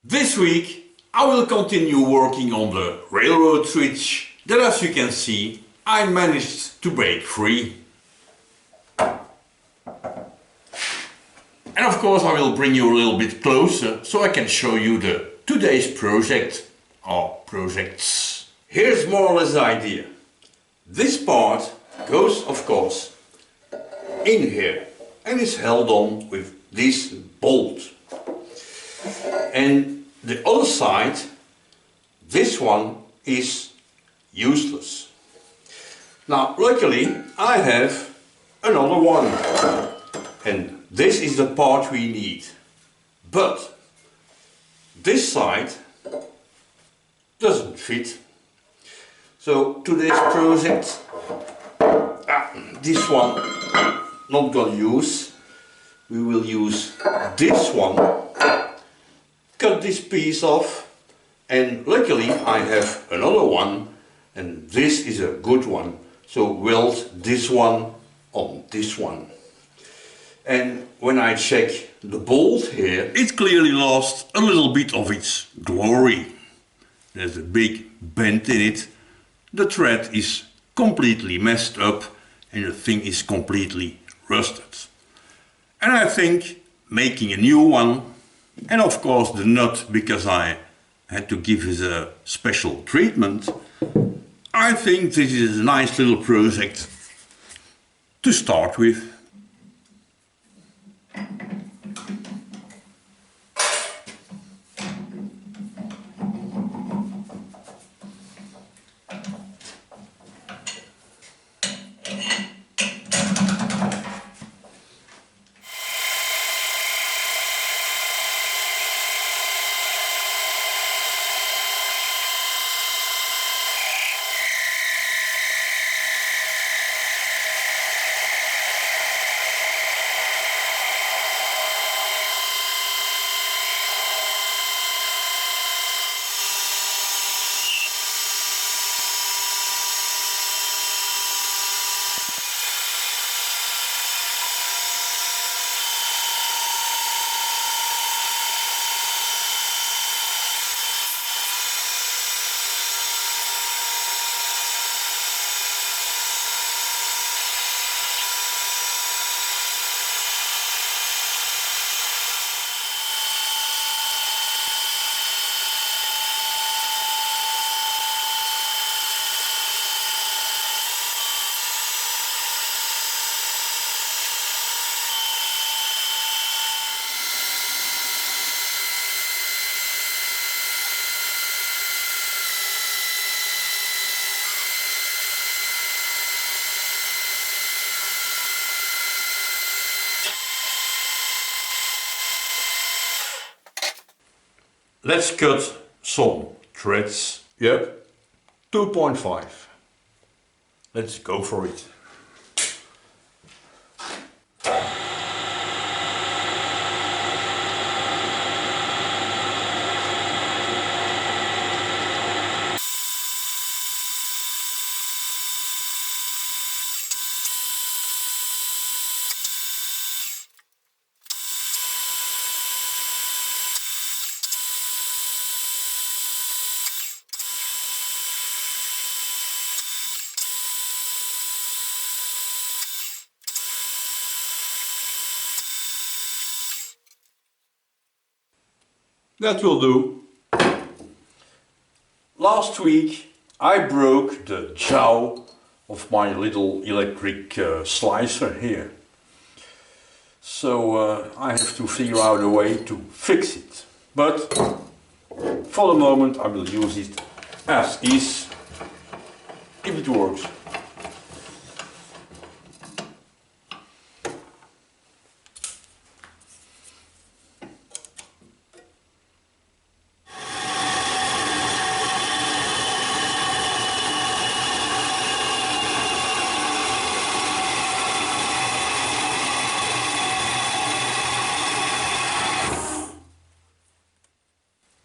This week I will continue working on the railroad switch that, as you can see, I managed to break free. And of course I will bring you a little bit closer so I can show you the today's project or projects. Here's more or less the idea. This part goes, of course, in here and is held on with this bolt. And the other side, this one, is useless. Now luckily I have another one, and this is the part we need. But this side doesn't fit. So today's project, this one not gonna use. We will use this one. Cut this piece off, and luckily I have another one, and this is a good one. So weld this one on this one. And when I check the bolt here, it clearly lost a little bit of its glory. There's a big bend in it. The thread is completely messed up and the thing is completely rusted. And I think making a new one, and of course the nut, because I had to give it a special treatment, I think this is a nice little project to start with. Let's cut some threads. Yep, 2.5. Let's go for it. That will do. Last week I broke the jaw of my little electric slicer here. So I have to figure out a way to fix it. But for the moment I will use it as is, if it works.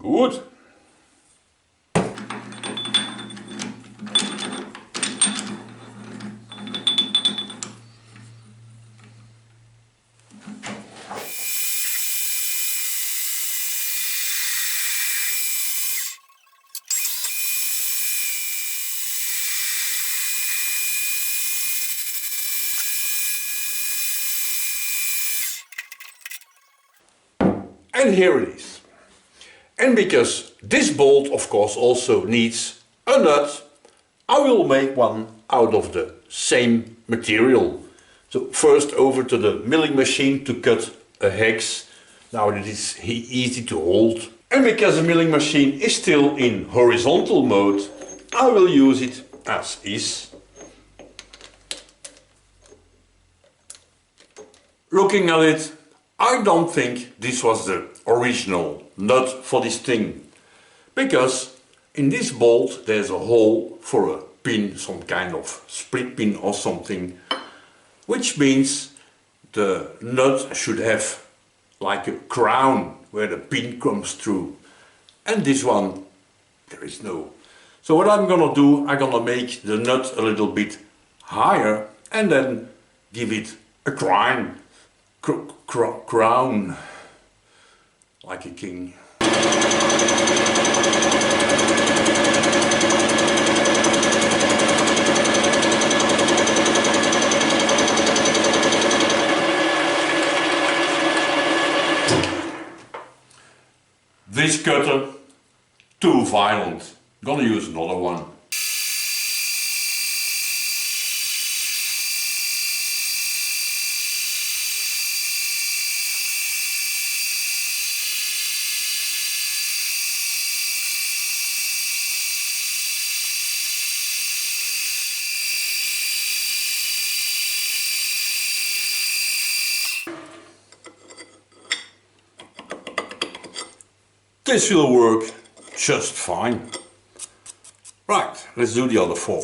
Good. And here it is. And because this bolt of course also needs a nut, I will make one out of the same material. So first over to the milling machine to cut a hex. Now it is easy to hold. And because the milling machine is still in horizontal mode, I will use it as is. Looking at it, I don't think this was the original nut for this thing. Because in this bolt there's a hole for a pin, some kind of split pin or something. Which means the nut should have like a crown where the pin comes through. And this one, there is no. So what I'm gonna do, I'm gonna make the nut a little bit higher and then give it a crown. Crown. Like a king. This cutter, too violent. Gonna use another one. This will work just fine. Right, let's do the other four.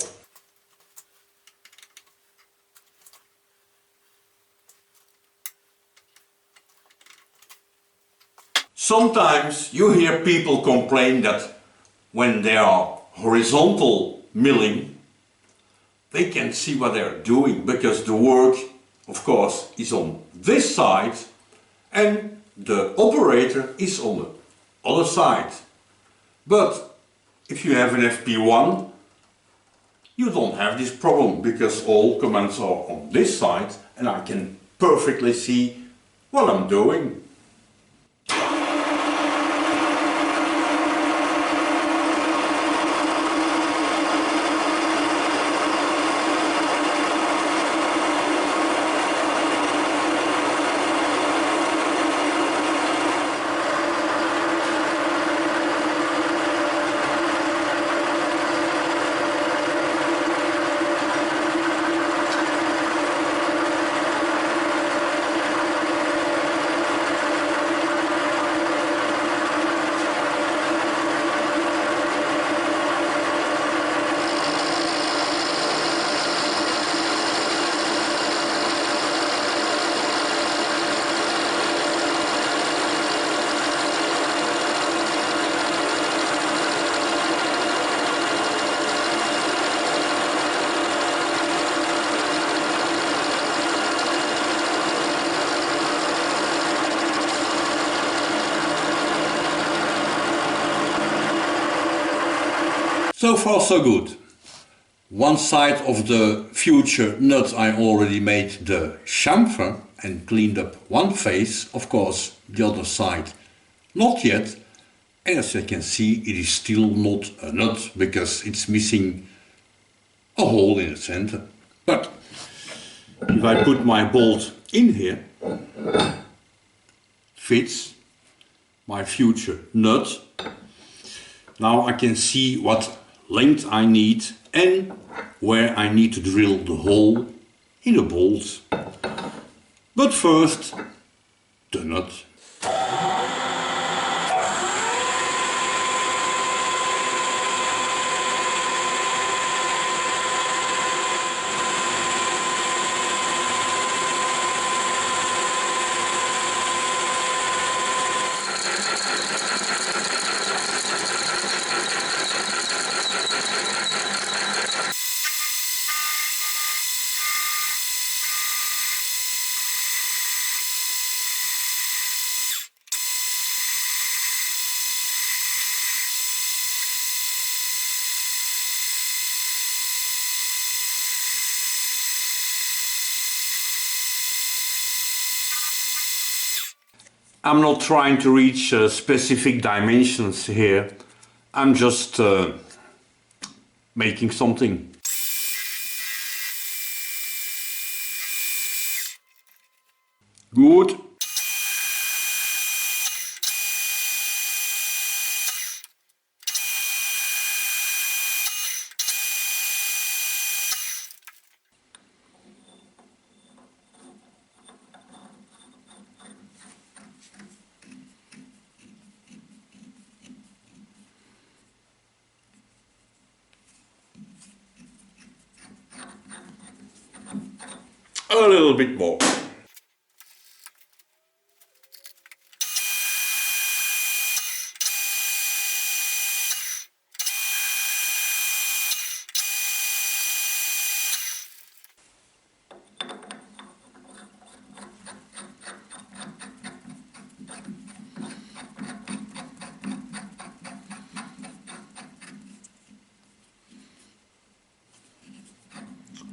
Sometimes you hear people complain that when they are horizontal milling, they can't see what they're doing because the work, of course, is on this side and the operator is on the other side. But if you have an FP1, you don't have this problem because all commands are on this side and I can perfectly see what I'm doing. So far so good. One side of the future nut I already made the chamfer and cleaned up one face, of course the other side not yet. And as you can see, it is still not a nut because it's missing a hole in the center. But if I put my bolt in here, fits my future nut. Now I can see what length I need and where I need to drill the hole in the bolt. But first, the nut. I'm not trying to reach specific dimensions here. I'm just making something. Good. A little bit more.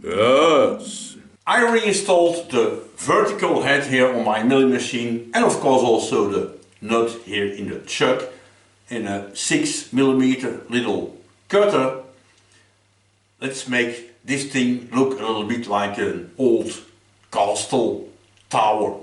Yes. I reinstalled the vertical head here on my milling machine, and of course also the nut here in the chuck in a 6mm little cutter. Let's make this thing look a little bit like an old castle tower.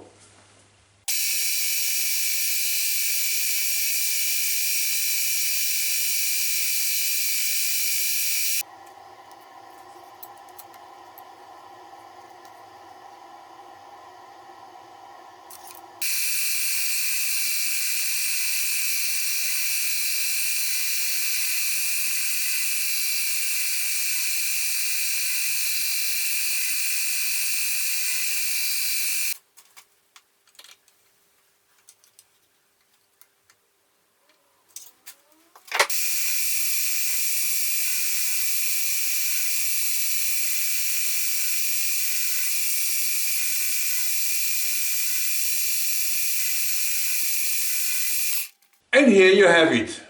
And here you have it.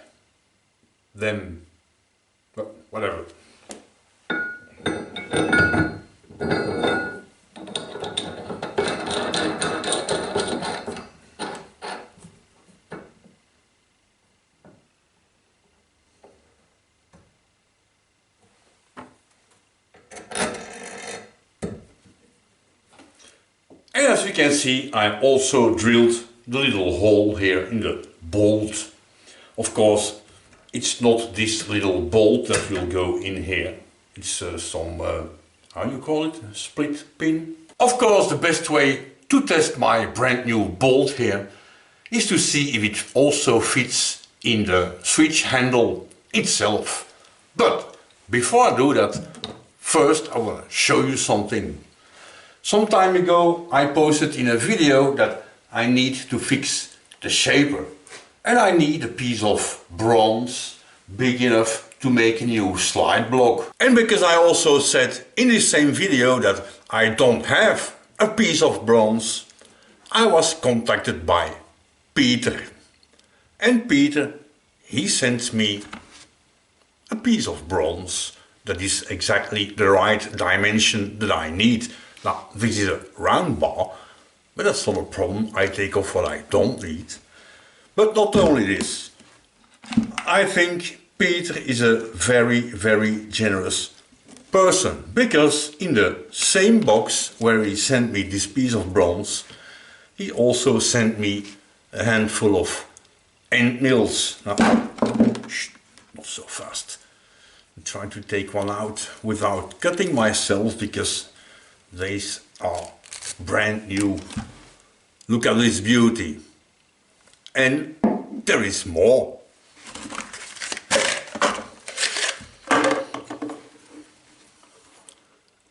Then, whatever. And as we can see, I also drilled the little hole here in the bolt. Of course, it's not this little bolt that will go in here. It's some, how you call it, split pin. Of course, the best way to test my brand new bolt here is to see if it also fits in the switch handle itself. But before I do that, first I will show you something. Some time ago I posted in a video that I need to fix the shaper, and I need a piece of bronze big enough to make a new slide block. And because I also said in the same video that I don't have a piece of bronze, I was contacted by Peter. And Peter, he sent me a piece of bronze that is exactly the right dimension that I need. Now, this is a round bar, but that's not a problem. I take off what I don't need. But not only this, I think Peter is a very, very generous person, because in the same box where he sent me this piece of bronze, he also sent me a handful of end mills. Now, not so fast. I'm trying to take one out without cutting myself, because these are brand new. Look at this beauty. And there is more.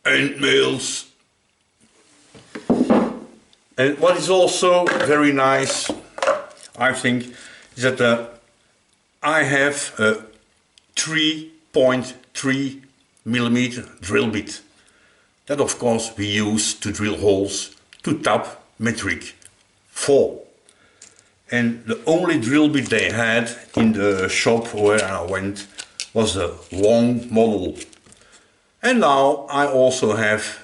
End mills. And what is also very nice, I think, is that I have a 3.3mm drill bit. That of course we use to drill holes to top metric 4. And the only drill bit they had in the shop where I went was a long model. And now I also have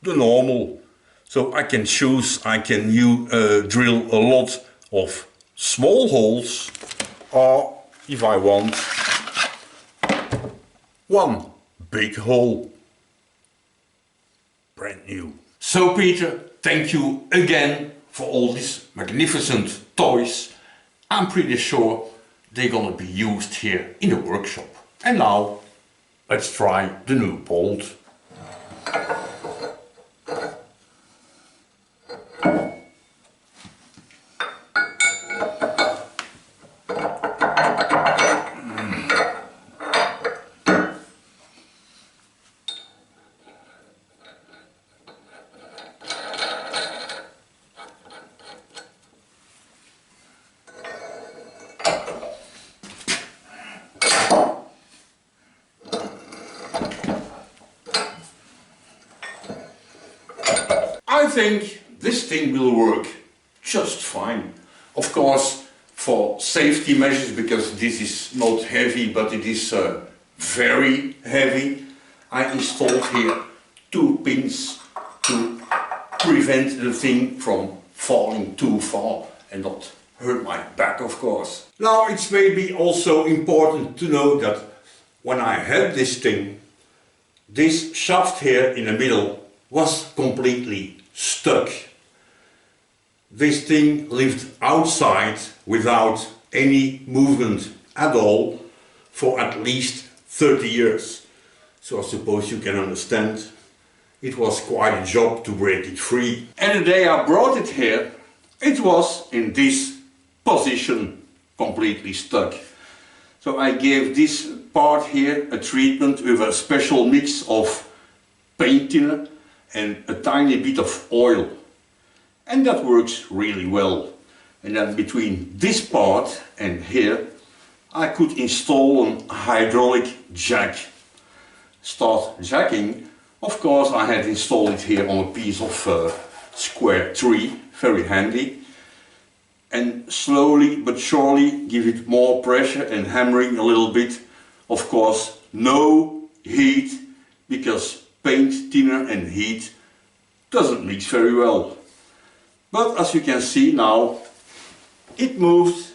the normal. So I can choose, I can drill a lot of small holes, or if I want, one big hole. Brand new. So Peter, thank you again for all these magnificent toys. I'm pretty sure they're gonna be used here in the workshop. And now, let's try the new bolt. I think this thing will work just fine. Of course, for safety measures, because this is not heavy but it is very heavy, I installed here 2 pins to prevent the thing from falling too far and not hurt my back, of course. Now it's maybe also important to know that when I had this thing, this shaft here in the middle was completely stuck. This thing lived outside without any movement at all for at least 30 years. So I suppose you can understand it was quite a job to break it free. And the day I brought it here, it was in this position, completely stuck. So I gave this part here a treatment with a special mix of paint thinner and a tiny bit of oil, and that works really well. And then between this part and here I could install a hydraulic jack. Start jacking, of course I had installed it here on a piece of square tree, very handy, and slowly but surely give it more pressure and hammering a little bit. Of course no heat, because paint thinner and heat doesn't mix very well. But as you can see now, it moved